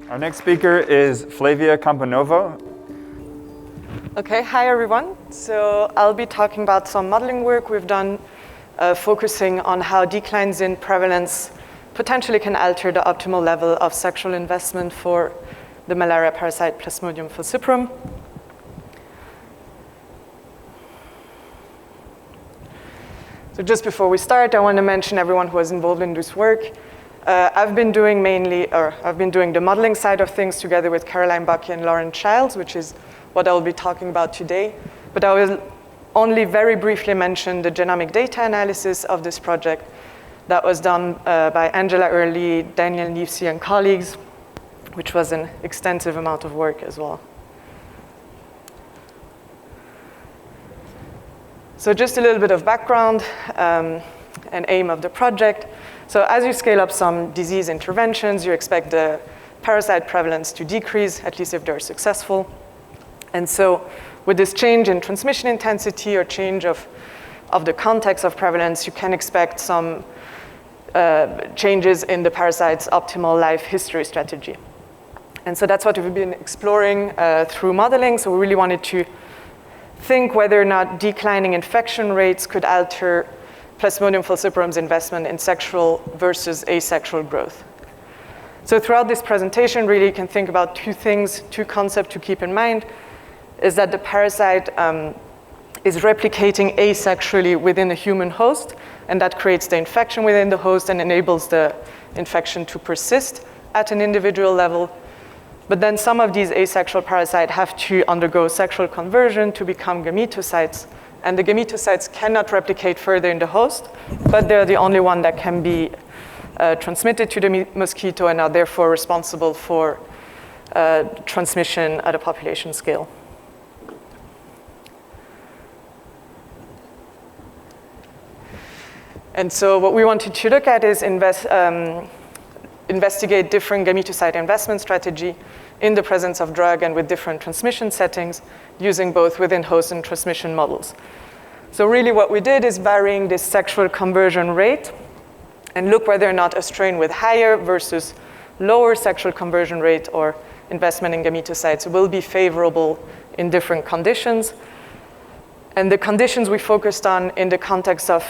Our next speaker is Flavia Componovo. Okay, hi everyone. So I'll be talking about some modeling work we've done focusing on how declines in prevalence potentially can alter the optimal level of sexual investment for the malaria parasite Plasmodium falciparum. So just before we start, I want to mention everyone who was involved in this work. I've been doing the modeling side of things together with Caroline Bucky and Lauren Childs, which is what I'll be talking about today. But I will only very briefly mention the genomic data analysis of this project that was done by Angela Early, Daniel Nifsi, and colleagues, which was an extensive amount of work as well. So just a little bit of background and aim of the project. So as you scale up some disease interventions, you expect the parasite prevalence to decrease, at least if they're successful. And so with this change in transmission intensity or change of the context of prevalence, you can expect some changes in the parasite's optimal life history strategy. And so that's what we've been exploring through modeling. So we really wanted to think whether or not declining infection rates could alter Plasmodium falciparum's investment in sexual versus asexual growth. So throughout this presentation, really you can think about two things, two concepts to keep in mind, is that the parasite is replicating asexually within a human host, and that creates the infection within the host and enables the infection to persist at an individual level. But then some of these asexual parasites have to undergo sexual conversion to become gametocytes, and the gametocytes cannot replicate further in the host, but they're the only one that can be transmitted to the mosquito and are therefore responsible for transmission at a population scale. And so what we wanted to look at is investigate different gametocyte investment strategy in the presence of drug and with different transmission settings using both within host and transmission models. So really what we did is varying this sexual conversion rate and look whether or not a strain with higher versus lower sexual conversion rate or investment in gametocytes will be favorable in different conditions. And the conditions we focused on in the context of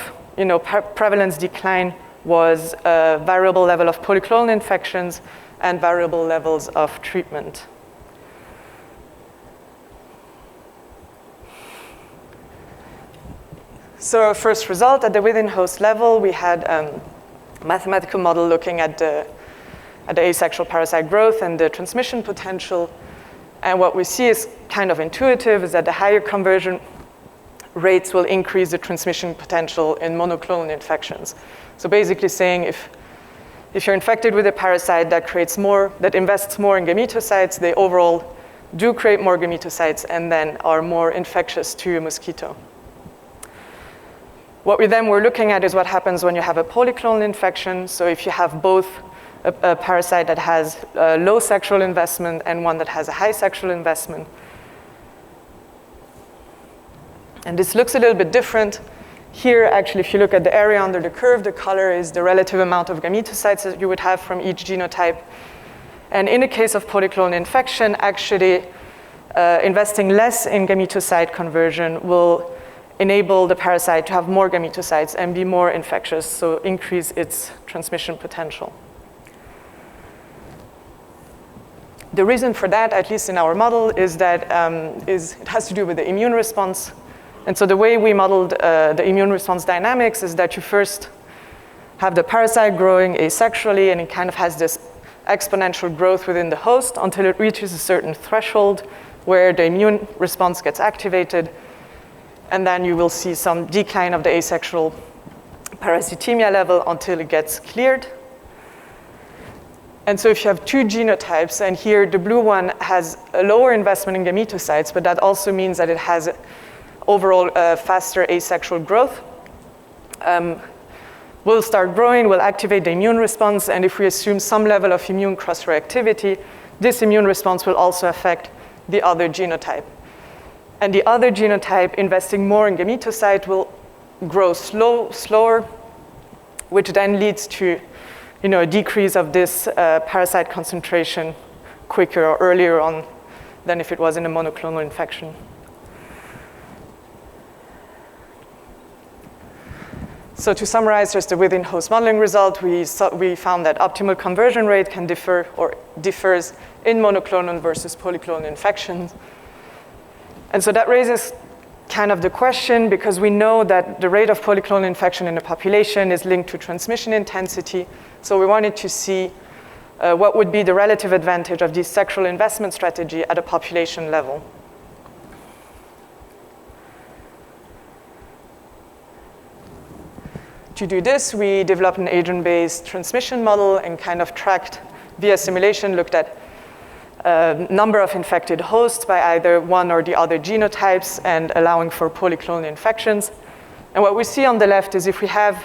prevalence decline was a variable level of polyclonal infections and variable levels of treatment. So our first result at the within host level, we had a mathematical model looking at the asexual parasite growth and the transmission potential. And what we see is kind of intuitive, is that the higher conversion rates will increase the transmission potential in monoclonal infections. So basically saying if you're infected with a parasite that invests more in gametocytes, they overall do create more gametocytes and then are more infectious to a mosquito. What we then were looking at is what happens when you have a polyclonal infection. So if you have both a parasite that has low sexual investment and one that has a high sexual investment. And this looks a little bit different. Here, actually, if you look at the area under the curve, the color is the relative amount of gametocytes that you would have from each genotype. And in the case of polyclonal infection, actually, investing less in gametocyte conversion will enable the parasite to have more gametocytes and be more infectious, so increase its transmission potential. The reason for that, at least in our model, is that it has to do with the immune response. And so the way we modeled the immune response dynamics is that you first have the parasite growing asexually, and it kind of has this exponential growth within the host until it reaches a certain threshold where the immune response gets activated, and then you will see some decline of the asexual parasitemia level until it gets cleared. And so if you have two genotypes, and here the blue one has a lower investment in gametocytes, but that also means that it has overall faster asexual growth, will start growing, will activate the immune response, and if we assume some level of immune cross-reactivity, this immune response will also affect the other genotype. And the other genotype, investing more in gametocyte, will grow slower, which then leads to a decrease of this parasite concentration quicker or earlier on than if it was in a monoclonal infection. So to summarize just the within-host modeling result, we found that optimal conversion rate can differ or differs in monoclonal versus polyclonal infections. And so that raises kind of the question, because we know that the rate of polyclonal infection in the population is linked to transmission intensity. So we wanted to see what would be the relative advantage of this sectoral investment strategy at a population level. To do this, we developed an agent-based transmission model and kind of tracked via simulation, looked at number of infected hosts by either one or the other genotypes and allowing for polyclonal infections. And what we see on the left is if we have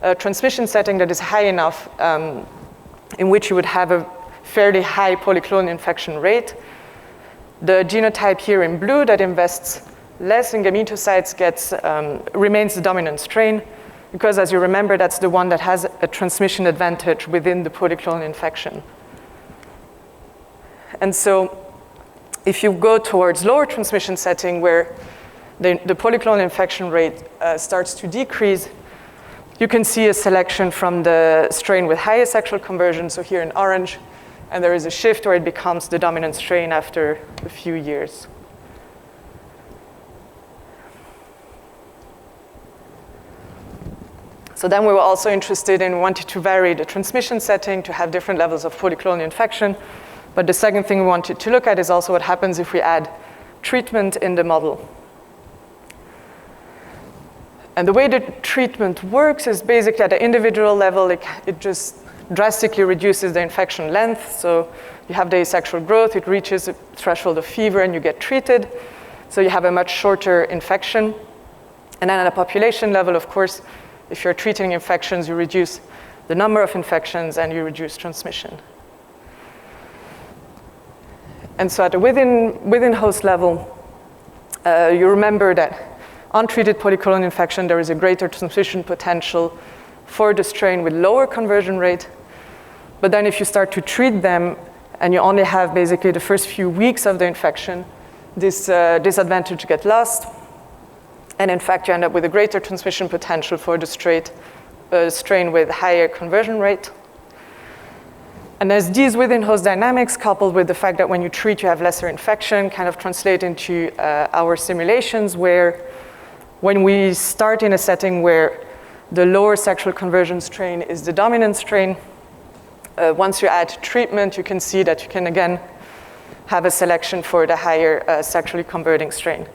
a transmission setting that is high enough in which you would have a fairly high polyclonal infection rate, the genotype here in blue that invests less in gametocytes remains the dominant strain, because as you remember, that's the one that has a transmission advantage within the polyclonal infection. And so if you go towards lower transmission setting where the polyclonal infection rate starts to decrease, you can see a selection from the strain with highest sexual conversion, so here in orange, and there is a shift where it becomes the dominant strain after a few years. So then we were also interested in wanting to vary the transmission setting to have different levels of polyclonal infection. But the second thing we wanted to look at is also what happens if we add treatment in the model. And the way the treatment works is basically at the individual level, it just drastically reduces the infection length. So you have the asexual growth, it reaches a threshold of fever and you get treated. So you have a much shorter infection. And then at a population level, of course, if you're treating infections, you reduce the number of infections and you reduce transmission. And so at the within host level, you remember that untreated polyclonal infection, there is a greater transmission potential for the strain with lower conversion rate. But then if you start to treat them and you only have basically the first few weeks of the infection, this disadvantage gets lost. And in fact, you end up with a greater transmission potential for the strain with higher conversion rate. And as these within-host dynamics, coupled with the fact that when you treat, you have lesser infection, kind of translate into our simulations where when we start in a setting where the lower sexual conversion strain is the dominant strain, once you add treatment, you can see that you can again have a selection for the higher sexually converting strain.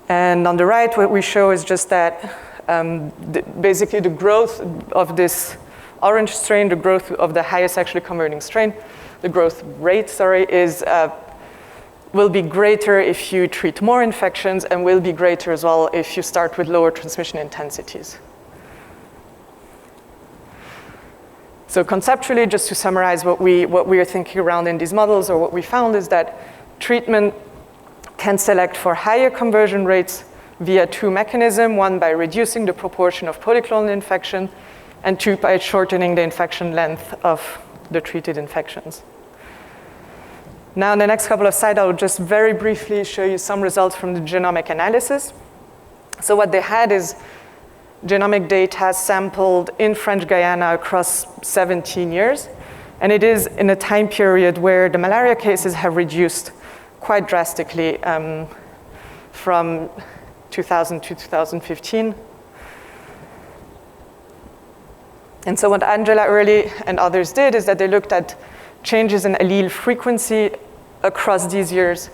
And on the right, what we show is just that basically the growth of this orange strain, the growth of the highest sexually converting strain, the growth rate, will be greater if you treat more infections and will be greater as well if you start with lower transmission intensities. So conceptually, just to summarize what we are thinking around in these models, or what we found is that treatment can select for higher conversion rates via two mechanisms, one by reducing the proportion of polyclonal infection, and two by shortening the infection length of the treated infections. Now in the next couple of slides, I will just very briefly show you some results from the genomic analysis. So what they had is genomic data sampled in French Guiana across 17 years, and it is in a time period where the malaria cases have reduced quite drastically from 2000 to 2015. And so what Angela Early and others did is that they looked at changes in allele frequency across these years.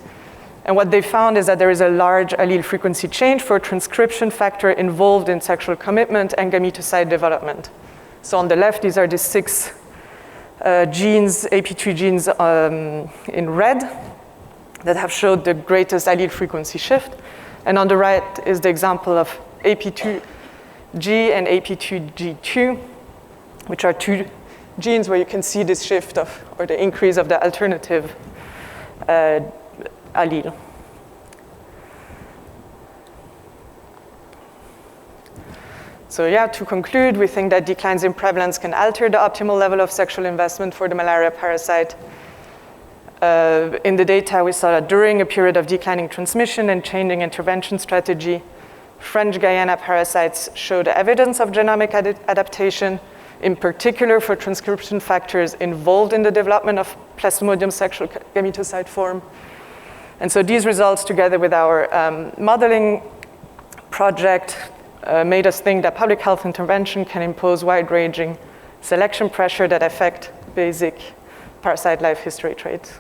And what they found is that there is a large allele frequency change for a transcription factor involved in sexual commitment and gametocyte development. So on the left, these are the 6 genes, AP2 genes in red, that have showed the greatest allele frequency shift. And on the right is the example of AP2G and AP2G2, which are 2 genes where you can see this shift or the increase of the alternative allele. So yeah, to conclude, we think that declines in prevalence can alter the optimal level of sexual investment for the malaria parasite. In the data, we saw that during a period of declining transmission and changing intervention strategy, French Guiana parasites showed evidence of genomic adaptation, in particular for transcription factors involved in the development of Plasmodium sexual gametocyte form. And so these results, together with our modeling project, made us think that public health intervention can impose wide-ranging selection pressure that affect basic parasite life history traits.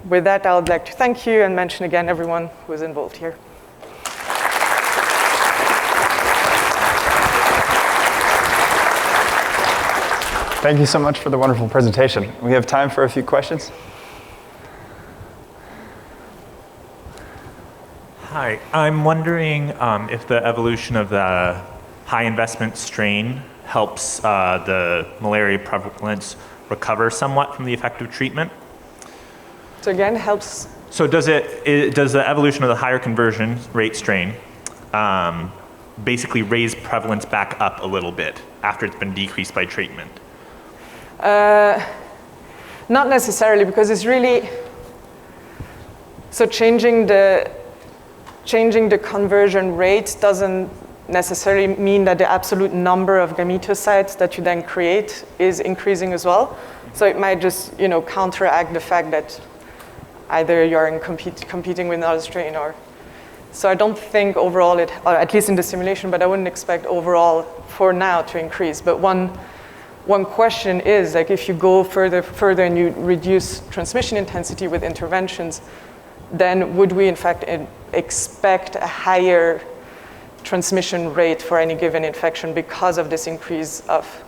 With that, I would like to thank you and mention again everyone who was involved here. Thank you so much for the wonderful presentation. We have time for a few questions. Hi, I'm wondering if the evolution of the high investment strain helps the malaria prevalence recover somewhat from the effective treatment. So again, helps. So does the evolution of the higher conversion rate strain basically raise prevalence back up a little bit after it's been decreased by treatment? Not necessarily, because it's really, so changing the conversion rate doesn't necessarily mean that the absolute number of gametocytes that you then create is increasing as well. So it might just, counteract the fact that either you're competing with another strain or. So I don't think overall or at least in the simulation, but I wouldn't expect overall for now to increase. But one question is, like, if you go further and you reduce transmission intensity with interventions, then would we in fact expect a higher transmission rate for any given infection because of this increase of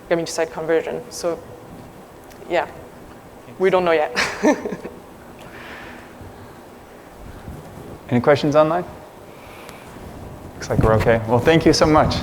gametocyte conversion? So yeah, we don't know yet. Any questions online? Looks like we're okay. Well, thank you so much.